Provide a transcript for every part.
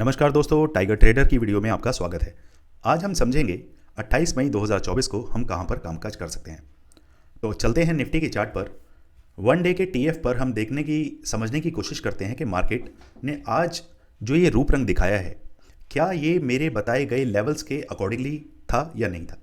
नमस्कार दोस्तों, tiger trader की वीडियो में आपका स्वागत है। आज हम समझेंगे 28 मई 2024 को हम कहां पर कामकाज कर सकते हैं। तो चलते हैं निफ्टी के चार्ट पर। वन डे के टीएफ पर हम समझने की कोशिश करते हैं कि मार्केट ने आज जो ये रूप रंग दिखाया है, क्या ये मेरे बताए गए लेवल्स के अकॉर्डिंगली था या नहीं था।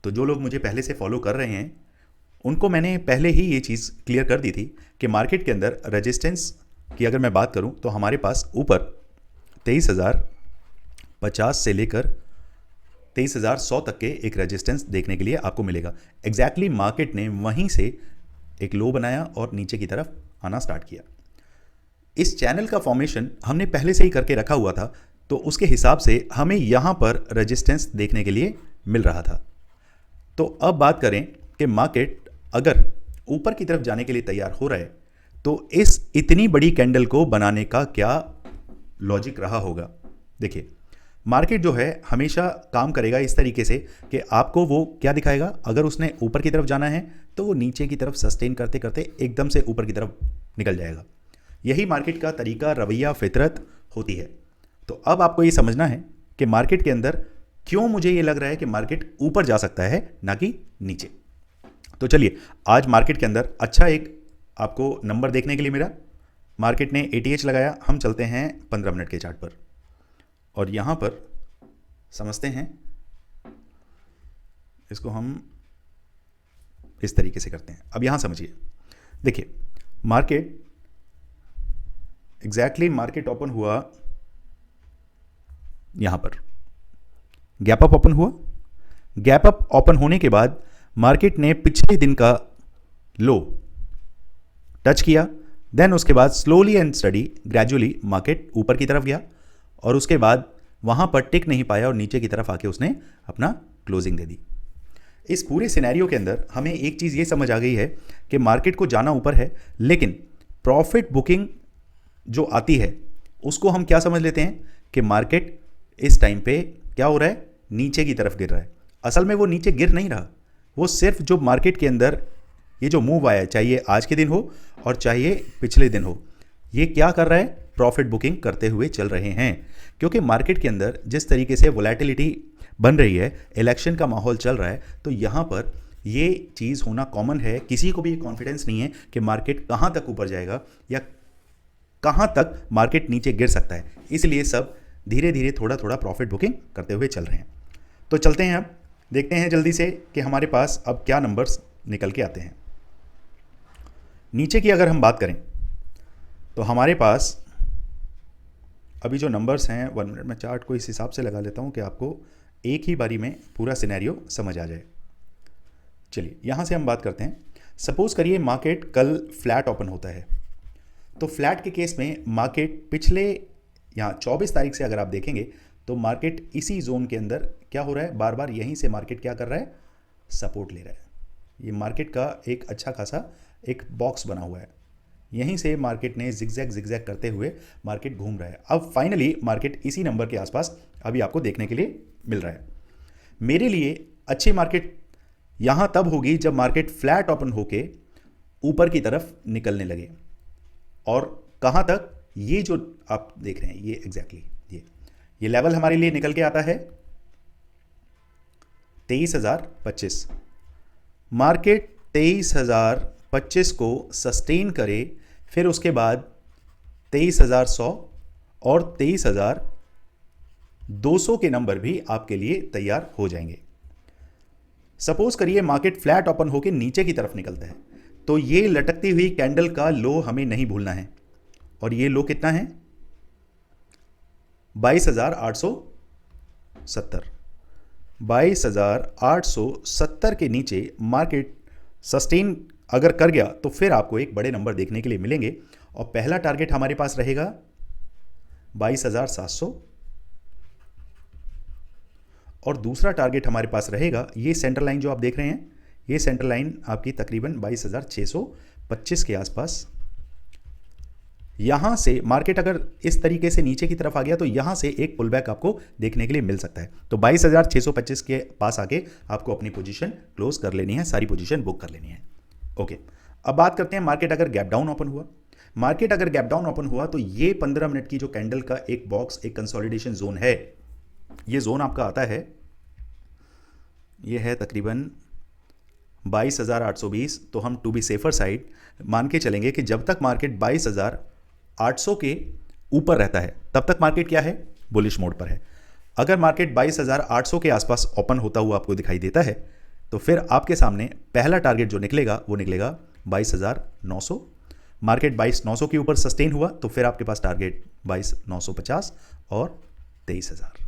तो जो लोग मुझे पहले से फॉलो कर रहे हैं उनको मैंने पहले ही ये चीज़ क्लियर कर दी थी कि मार्केट के अंदर रेजिस्टेंस की अगर मैं बात करूं तो हमारे पास ऊपर 23,050 से लेकर 23,100 तक के एक रेजिस्टेंस देखने के लिए आपको मिलेगा। एग्जैक्टली मार्केट ने वहीं से एक लो बनाया और नीचे की तरफ आना स्टार्ट किया। इस चैनल का फॉर्मेशन हमने पहले से ही करके रखा हुआ था, तो उसके हिसाब से हमें यहां पर रेजिस्टेंस देखने के लिए मिल रहा था। तो अब बात करें कि मार्केट अगर ऊपर की तरफ जाने के लिए तैयार हो रहा है तो इस इतनी बड़ी कैंडल को बनाने का क्या लॉजिक रहा होगा। देखिए, मार्केट जो है हमेशा काम करेगा इस तरीके से कि आपको वो क्या दिखाएगा। अगर उसने ऊपर की तरफ जाना है तो वो नीचे की तरफ सस्टेन करते करते एकदम से ऊपर की तरफ निकल जाएगा। यही मार्केट का तरीका, रवैया, फितरत होती है। तो अब आपको ये समझना है कि मार्केट के अंदर क्यों मुझे ये लग रहा है कि मार्केट ऊपर जा सकता है ना कि नीचे। तो चलिए, आज मार्केट के अंदर अच्छा एक आपको नंबर देखने के लिए मिला। मार्केट ने ATH लगाया। हम चलते हैं 15 मिनट के चार्ट पर और यहां पर समझते हैं। इसको हम इस तरीके से करते हैं। अब यहां समझिए, देखिए मार्केट मार्केट ओपन हुआ, यहां पर गैप अप ओपन हुआ। गैप अप ओपन होने के बाद मार्केट ने पिछले दिन का लो टच किया। देन उसके बाद slowly and study gradually market ऊपर की तरफ गया और उसके बाद वहां पर टिक नहीं पाया और नीचे की तरफ आके उसने अपना क्लोजिंग दे दी। इस पूरे सिनेरियो के अंदर हमें एक चीज़ ये समझ आ गई है कि मार्केट को जाना ऊपर है, लेकिन प्रॉफिट बुकिंग जो आती है उसको हम क्या समझ लेते हैं कि मार्केट इस टाइम पे क्या हो रहा है, नीचे की तरफ गिर रहा है। असल में वो नीचे गिर नहीं रहा, वो सिर्फ जो मार्केट के अंदर ये जो मूव आया है, चाहे ये आज के दिन हो और चाहे ये पिछले दिन हो, ये क्या कर रहा है, प्रॉफिट बुकिंग करते हुए चल रहे हैं। क्योंकि मार्केट के अंदर जिस तरीके से वोलेटिलिटी बन रही है, इलेक्शन का माहौल चल रहा है, तो यहाँ पर ये चीज़ होना कॉमन है। किसी को भी कॉन्फिडेंस नहीं है कि मार्केट कहाँ तक ऊपर जाएगा या कहाँ तक मार्केट नीचे गिर सकता है। इसलिए सब धीरे धीरे थोड़ा थोड़ा प्रॉफिट बुकिंग करते हुए चल रहे हैं। तो चलते हैं, अब देखते हैं जल्दी से कि हमारे पास अब क्या नंबर्स निकल के आते हैं। नीचे की अगर हम बात करें तो हमारे पास अभी जो नंबर्स हैं, 1 मिनट में चार्ट को इस हिसाब से लगा लेता हूं कि आपको एक ही बारी में पूरा सिनेरियो समझ आ जाए। चलिए यहां से हम बात करते हैं। सपोज करिए मार्केट कल फ्लैट ओपन होता है, तो फ्लैट के केस में मार्केट पिछले यहाँ 24 तारीख से अगर आप देखेंगे तो मार्केट इसी जोन के अंदर क्या हो रहा है, बार बार यहीं से मार्केट क्या कर रहा है, सपोर्ट ले रहा है। ये मार्केट का एक अच्छा खासा एक बॉक्स बना हुआ है, यहीं से मार्केट ने जिगजैग करते हुए मार्केट घूम रहा है। अब फाइनली मार्केट इसी नंबर के आसपास अभी आपको देखने के लिए मिल रहा है। मेरे लिए अच्छी मार्केट यहां तब होगी जब मार्केट फ्लैट ओपन होके ऊपर की तरफ निकलने लगे। और कहां तक, ये जो आप देख रहे हैं ये एग्जैक्टली ये लेवल हमारे लिए निकल के आता है 23,025। मार्केट 23,025 को सस्टेन करे, फिर उसके बाद 23,100 और 23,200 के नंबर भी आपके लिए तैयार हो जाएंगे। सपोज करिए मार्केट फ्लैट ओपन होकर नीचे की तरफ निकलता है, तो ये लटकती हुई कैंडल का लो हमें नहीं भूलना है। और ये लो कितना है, 22,870। 22,870 के नीचे मार्केट सस्टेन अगर कर गया तो फिर आपको एक बड़े नंबर देखने के लिए मिलेंगे। और पहला टारगेट हमारे पास रहेगा 22,700 और दूसरा टारगेट हमारे पास रहेगा ये सेंटर लाइन जो आप देख रहे हैं, ये सेंटर लाइन आपकी तकरीबन 22,625 के आसपास। यहां से मार्केट अगर इस तरीके से नीचे की तरफ आ गया तो यहां से एक पुल बैक आपको देखने के लिए मिल सकता है। तो 22,625 के पास आके आपको अपनी पोजीशन क्लोज कर लेनी है, सारी पोजीशन बुक कर लेनी है। ओके, अब बात करते हैं मार्केट अगर गैप डाउन ओपन हुआ। मार्केट अगर गैप डाउन ओपन हुआ तो ये 15 मिनट की जो कैंडल का एक बॉक्स, एक कंसोलिडेशन जोन है, ये जोन आपका आता है, ये है तकरीबन 22,820। तो हम टू बी सेफर साइड मान के चलेंगे कि जब तक मार्केट 22,800 के ऊपर रहता है तब तक मार्केट क्या है, बुलिश मोड पर है। अगर मार्केट 22,800 के आसपास ओपन होता हुआ आपको दिखाई देता है तो फिर आपके सामने पहला टारगेट जो निकलेगा वो निकलेगा 22,900। मार्केट 22,900 के ऊपर सस्टेन हुआ तो फिर आपके पास टारगेट 22,950 और 23,000।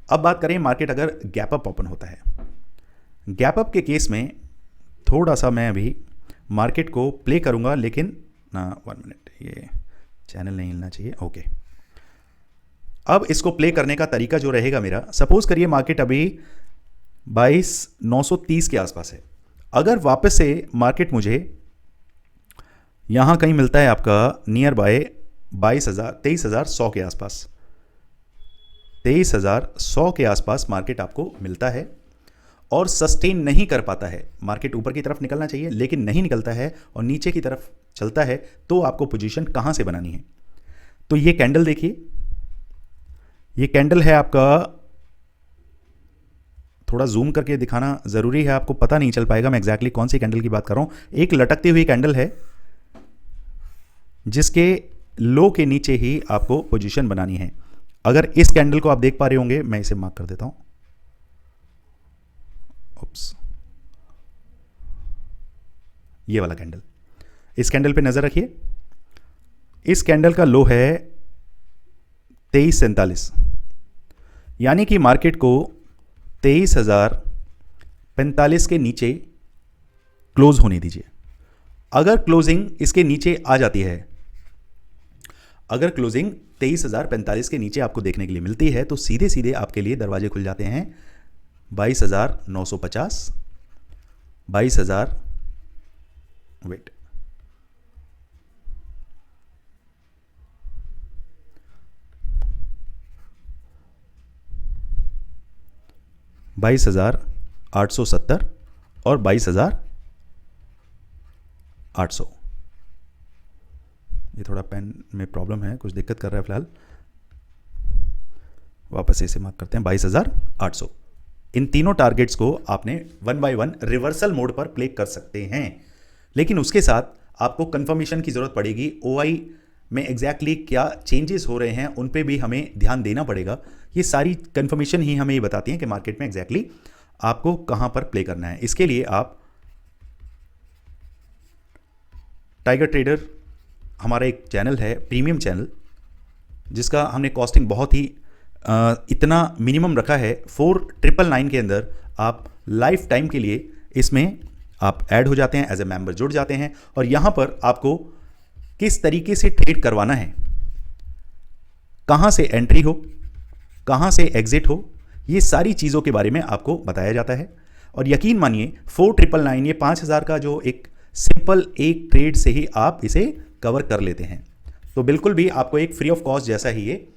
अब बात करें मार्केट अगर गैप अप ओपन होता है। गैप अप के केस में थोड़ा सा मैं अभी मार्केट को प्ले करूंगा, लेकिन ना 1 मिनट, ये चैनल नहीं हिलना चाहिए। ओके, अब इसको प्ले करने का तरीका जो रहेगा मेरा, सपोज करिए मार्केट अभी 22,930 के आसपास है। अगर वापस से मार्केट मुझे यहां कहीं मिलता है आपका नियर बाय 23,100 के आसपास, 23,100 के आसपास मार्केट आपको मिलता है और सस्टेन नहीं कर पाता है, मार्केट ऊपर की तरफ निकलना चाहिए लेकिन नहीं निकलता है और नीचे की तरफ चलता है, तो आपको पोजीशन कहां से बनानी है। तो ये कैंडल देखिए, ये कैंडल है आपका, थोड़ा जूम करके दिखाना जरूरी है, आपको पता नहीं चल पाएगा मैं एग्जैक्टली कौन सी कैंडल की बात कर रहा हूं। एक लटकती हुई कैंडल है जिसके लो के नीचे ही आपको पोजीशन बनानी है। अगर इस कैंडल को आप देख पा रहे होंगे, मैं इसे मार्क कर देता हूं, ओप्स, ये वाला कैंडल, इस कैंडल पे नजर रखिए। इस कैंडल का लो है 23,47, यानी कि मार्केट को 23,045 के नीचे क्लोज होने दीजिए। अगर क्लोजिंग इसके नीचे आ जाती है, अगर क्लोजिंग 23,045 के नीचे आपको देखने के लिए मिलती है तो सीधे सीधे आपके लिए दरवाजे खुल जाते हैं 22,950, 22,000, वेट, 22,870 और 22,800। ये थोड़ा पेन में प्रॉब्लम है, कुछ दिक्कत कर रहा है फिलहाल, वापस इसे मार्क करते हैं 22,800। इन तीनों टारगेट्स को आपने 1 बाय 1 रिवर्सल मोड पर प्ले कर सकते हैं, लेकिन उसके साथ आपको कंफर्मेशन की जरूरत पड़ेगी। ओआई में एग्जैक्टली क्या चेंजेस हो रहे हैं उन पे भी हमें ध्यान देना पड़ेगा। ये सारी कंफर्मेशन ही हमें ये बताती हैं कि मार्केट में एग्जैक्टली आपको कहां पर प्ले करना है। इसके लिए आप टाइगर ट्रेडर, हमारा एक चैनल है, प्रीमियम चैनल, जिसका हमने कॉस्टिंग बहुत ही इतना मिनिमम रखा है, 4,999 के अंदर आप लाइफ टाइम के लिए इसमें आप ऐड हो जाते हैं, एज ए मेंबर जुड़ जाते हैं और यहां पर आपको किस तरीके से ट्रेड करवाना है, कहां से एंट्री हो, कहां से एग्जिट हो, ये सारी चीज़ों के बारे में आपको बताया जाता है। और यकीन मानिए 4,999, ये 5,000 का जो एक सिंपल एक ट्रेड से ही आप इसे कवर कर लेते हैं। तो बिल्कुल भी आपको एक फ्री ऑफ कॉस्ट जैसा ही ये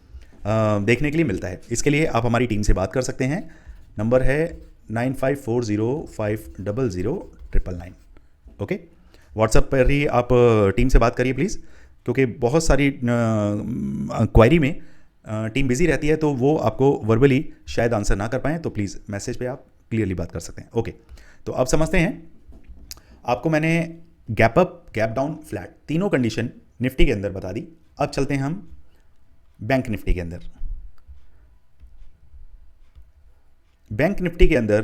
देखने के लिए मिलता है। इसके लिए आप हमारी टीम से बात कर सकते हैं, नंबर है 9540500999। ओके, व्हाट्सएप पर ही आप टीम से बात करिए प्लीज़, क्योंकि बहुत सारी क्वायरी में टीम बिजी रहती है तो वो आपको वर्बली शायद आंसर ना कर पाएँ, तो प्लीज़ मैसेज पे आप क्लियरली बात कर सकते हैं। ओके, तो अब समझते हैं, आपको मैंने gap up, gap down, flat तीनों कंडीशन निफ्टी के अंदर बता दी। अब चलते हैं हम बैंक निफ्टी के अंदर। बैंक निफ्टी के अंदर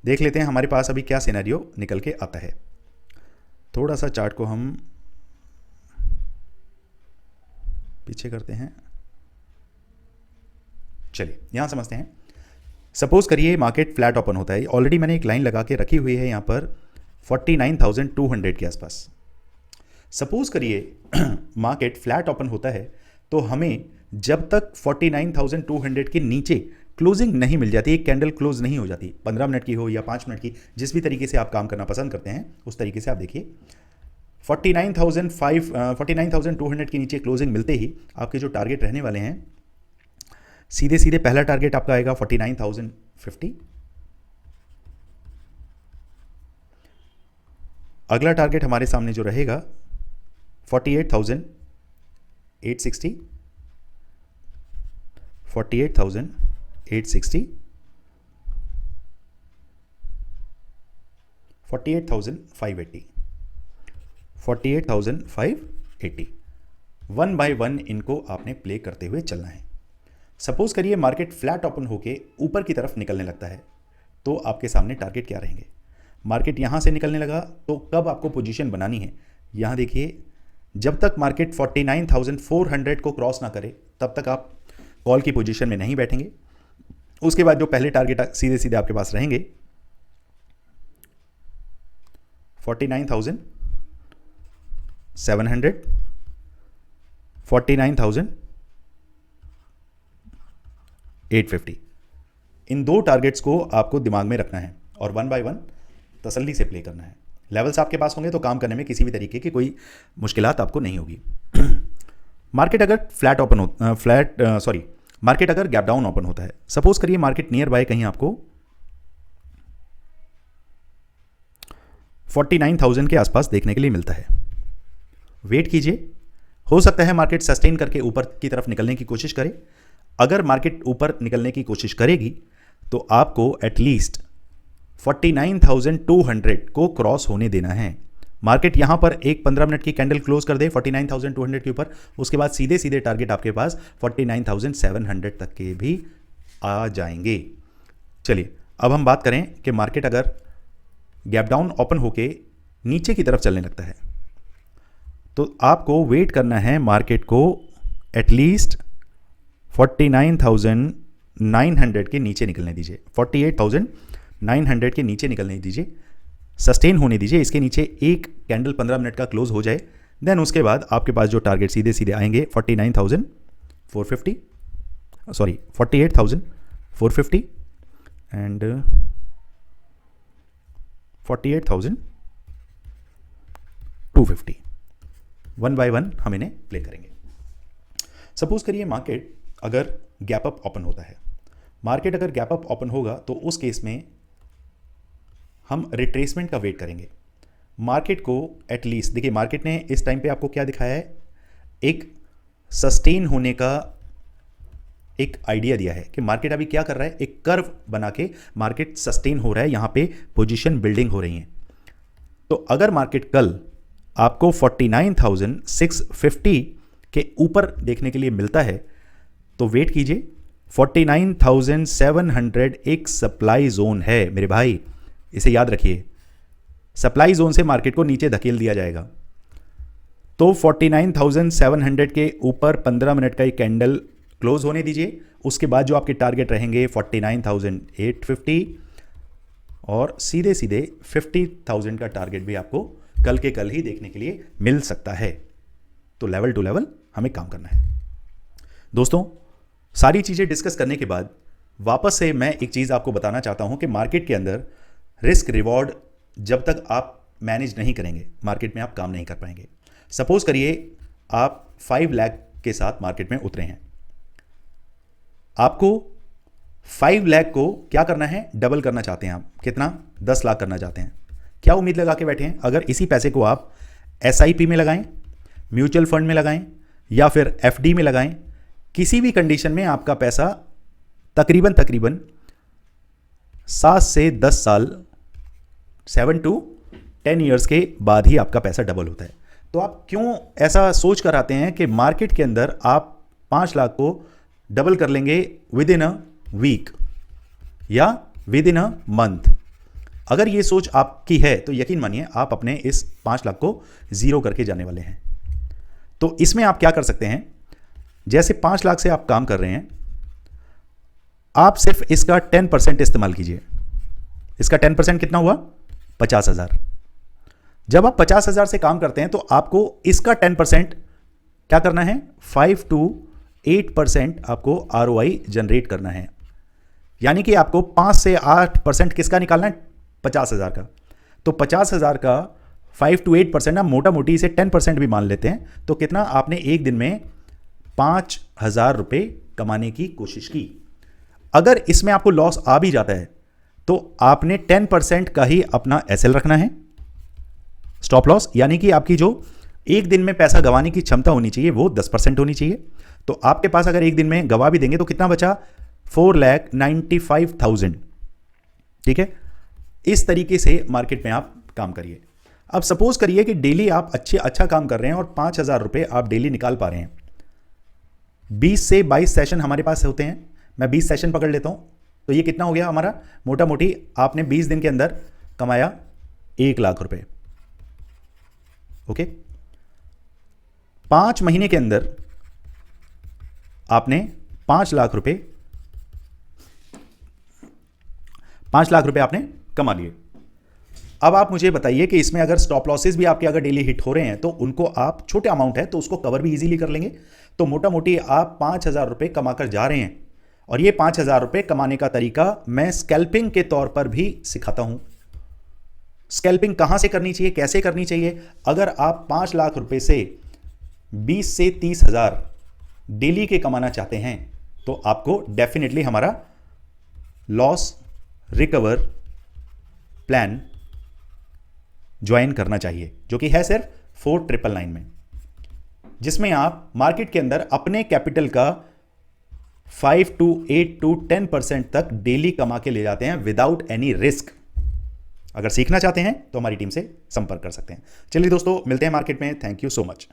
देख लेते हैं हमारे पास अभी क्या सिनेरियो निकल के आता है। थोड़ा सा चार्ट को हम पीछे करते हैं, चलिए यहां समझते हैं। सपोज करिए मार्केट फ्लैट ओपन होता है, ऑलरेडी मैंने एक लाइन लगा के रखी हुई है यहां पर 49,200 के आसपास। सपोज करिए मार्केट फ्लैट ओपन होता है तो हमें जब तक 49,200 के नीचे क्लोजिंग नहीं मिल जाती, एक कैंडल क्लोज नहीं हो जाती, 15 मिनट की हो या 5 मिनट की, जिस भी तरीके से आप काम करना पसंद करते हैं उस तरीके से आप देखिए, 49,200 के नीचे क्लोजिंग मिलते ही आपके जो टारगेट रहने वाले हैं, सीधे सीधे पहला टारगेट आपका आएगा 49,050, अगला टारगेट हमारे सामने जो रहेगा 48,860, 48,860, 48,580, 48,580। वन बाय वन इनको आपने प्ले करते हुए चलना है। सपोज करिए मार्केट फ्लैट ओपन होके ऊपर की तरफ निकलने लगता है, तो आपके सामने टारगेट क्या रहेंगे? मार्केट यहां से निकलने लगा तो कब आपको पोजीशन बनानी है? यहां देखिए, जब तक मार्केट 49,400 को क्रॉस ना करे तब तक आप कॉल की पोजीशन में नहीं बैठेंगे। उसके बाद जो पहले टारगेट सीधे सीधे आपके पास रहेंगे 49,700, 49,850। इन दो टारगेट्स को आपको दिमाग में रखना है और वन बाय वन तसल्ली से प्ले करना है। लेवल्स आपके पास होंगे तो काम करने में किसी भी तरीके की कोई मुश्किलात आपको नहीं होगी। मार्केट अगर मार्केट अगर गैप डाउन ओपन होता है, सपोज करिए मार्केट नियर बाय कहीं आपको 49,000 के आसपास देखने के लिए मिलता है, वेट कीजिए। हो सकता है मार्केट सस्टेन करके ऊपर की तरफ निकलने की कोशिश करे। अगर मार्केट ऊपर निकलने की कोशिश करेगी तो आपको एटलीस्ट 49,200 को क्रॉस होने देना है। मार्केट यहां पर एक 15 मिनट की कैंडल क्लोज कर दे 49,200 के ऊपर, उसके बाद सीधे सीधे टारगेट आपके पास 49,700 तक के भी आ जाएंगे। चलिए अब हम बात करें कि मार्केट अगर गैप डाउन ओपन होके नीचे की तरफ चलने लगता है तो आपको वेट करना है मार्केट को एटलीस्ट 49,900 के नीचे निकलने दीजिए, 48,900 के नीचे निकलने दीजिए, सस्टेन होने दीजिए। इसके नीचे एक कैंडल 15 मिनट का क्लोज हो जाए, देन उसके बाद आपके पास जो टारगेट सीधे सीधे आएंगे 48,450 एंड 48,250। वन बाय वन हम इन्हें प्ले करेंगे। सपोज करिए मार्केट अगर गैप अप ओपन होता है, मार्केट अगर गैप अप ओपन होगा तो उस केस में हम रिट्रेसमेंट का वेट करेंगे। मार्केट को एटलीस्ट देखिए, मार्केट ने इस टाइम पे आपको क्या दिखाया है, एक सस्टेन होने का एक आइडिया दिया है कि मार्केट अभी क्या कर रहा है, एक कर्व बना के मार्केट सस्टेन हो रहा है, यहां पे पोजीशन बिल्डिंग हो रही है। तो अगर मार्केट कल आपको 49,650 के ऊपर देखने के लिए मिलता है तो वेट कीजिए। 49,700 एक सप्लाई जोन है मेरे भाई, इसे याद रखिए। सप्लाई जोन से मार्केट को नीचे धकेल दिया जाएगा। तो 49,700 के ऊपर 15 मिनट का एक कैंडल क्लोज होने दीजिए। उसके बाद जो आपके टारगेट रहेंगे 49,850 और सीधे सीधे 50,000 का टारगेट भी आपको कल के कल ही देखने के लिए मिल सकता है। तो लेवल टू लेवल हमें काम करना है। दोस्तों, सारी चीज़ें डिस्कस करने के बाद वापस से मैं एक चीज़ आपको बताना चाहता हूं कि मार्केट के अंदर रिस्क रिवॉर्ड जब तक आप मैनेज नहीं करेंगे, मार्केट में आप काम नहीं कर पाएंगे। सपोज करिए आप 5 लाख के साथ मार्केट में उतरे हैं, आपको 5 लाख को क्या करना है, डबल करना चाहते हैं आप। कितना? 10 लाख करना चाहते हैं। क्या उम्मीद लगा के बैठे हैं? अगर इसी पैसे को आप SIP में लगाएं, म्यूचुअल फंड में लगाएं या फिर FD में लगाएं, किसी भी कंडीशन में आपका पैसा तकरीबन 7 से 10 साल, 7 to 10 ईयर्स के बाद ही आपका पैसा डबल होता है। तो आप क्यों ऐसा सोच कर आते हैं कि मार्केट के अंदर आप 5 लाख को डबल कर लेंगे विद इन अ वीक या विद इन अ मंथ? अगर ये सोच आपकी है तो यकीन मानिए आप अपने इस 5 लाख को जीरो करके जाने वाले हैं। तो इसमें आप क्या कर सकते हैं, जैसे 5 लाख से आप काम कर रहे हैं, आप सिर्फ इसका 10% इस्तेमाल कीजिए। इसका 10% कितना हुआ? 50,000। जब आप 50,000 से काम करते हैं तो आपको इसका 10% क्या करना है, 5 to 8% आपको ROI जनरेट करना है। यानी कि आपको 5 से 8% किसका निकालना है? 50,000 का। तो 50,000 का 5 to 8% आप मोटा मोटी इसे 10% भी मान लेते हैं तो कितना आपने एक दिन में 5,000 रुपए कमाने की कोशिश की। अगर इसमें आपको लॉस आ भी जाता है तो आपने 10% का ही अपना SL रखना है, स्टॉप लॉस यानी कि आपकी जो एक दिन में पैसा गंवाने की क्षमता होनी चाहिए वो 10% होनी चाहिए। तो आपके पास अगर एक दिन में गंवा भी देंगे तो कितना बचा, 4,95,000। ठीक है, इस तरीके से मार्केट में आप काम करिए। अब सपोज करिए कि डेली आप अच्छा काम कर रहे हैं और 5,000 रुपये आप डेली निकाल पा रहे हैं। 20 से 22 सेशन हमारे पास होते हैं, मैं 20 सेशन पकड़ लेता हूं, तो ये कितना हो गया हमारा, मोटा मोटी आपने 20 दिन के अंदर कमाया 1 लाख रुपए। ओके, 5 महीने के अंदर आपने 5 लाख रुपए आपने कमा लिए। अब आप मुझे बताइए कि इसमें अगर स्टॉप लॉसेस भी आपके अगर डेली हिट हो रहे हैं तो उनको आप, छोटे अमाउंट है तो उसको कवर भी इजीली कर लेंगे। तो मोटा मोटी आप 5,000 रुपये कमाकर जा रहे हैं, और ये 5,000 रुपये कमाने का तरीका मैं स्कैल्पिंग के तौर पर भी सिखाता हूं। स्कैल्पिंग कहां से करनी चाहिए, कैसे करनी चाहिए। अगर आप 5 लाख रुपए से 20 से 30,000 डेली के कमाना चाहते हैं तो आपको डेफिनेटली हमारा लॉस रिकवर प्लान ज्वाइन करना चाहिए, जो कि है सिर्फ 4,999 में, जिसमें आप मार्केट के अंदर अपने कैपिटल का 5 to 8 to 10% तक डेली कमा के ले जाते हैं विदाउट एनी रिस्क। अगर सीखना चाहते हैं तो हमारी टीम से संपर्क कर सकते हैं। चलिए दोस्तों, मिलते हैं मार्केट में। Thank you so much.